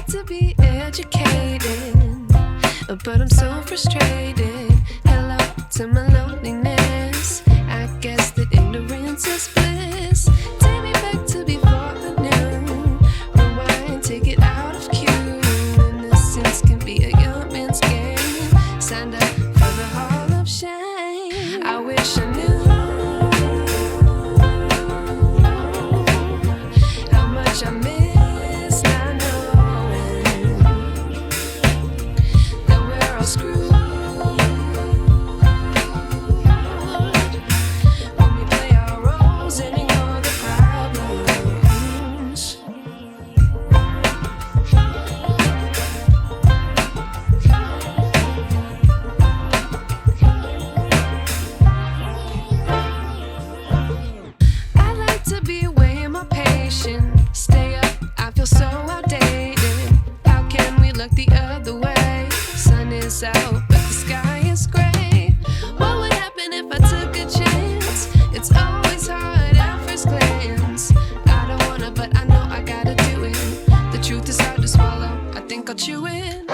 to be educated, but I'm so frustrated. Hello to my loneliness. I guess that ignorance is bliss. Take me back to before the noon. Rewind, take it out of cue. Innocence can be a young man's game. Signed up for the hall of shame. I wish I knew how much I miss not knowing that we're all screwed. When we play our roles and ignore the problems. I like to be way more patient. Stay up, I feel so outdated. How can we look the other way? Sun is out, but the sky is gray. What would happen if I took a chance? It's always hard at first glance. I don't wanna, but I know I gotta do it. The truth is hard to swallow, I think I'll chew it.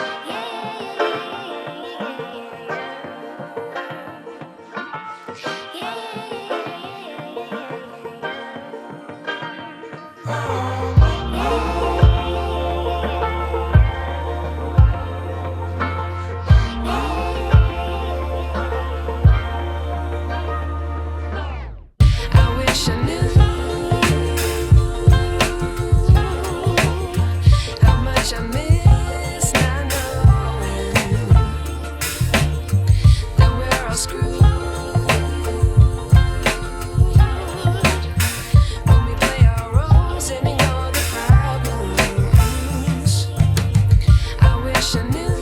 I wish I knew how much I miss not knowing that we're all screwed. When we play our roles and ignore the problems. I wish I knew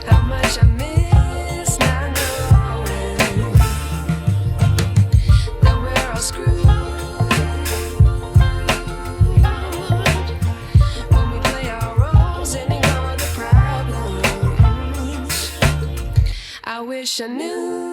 how much I miss not knowing that we're all screwed. When we play our roles and ignore the problems. I wish I knew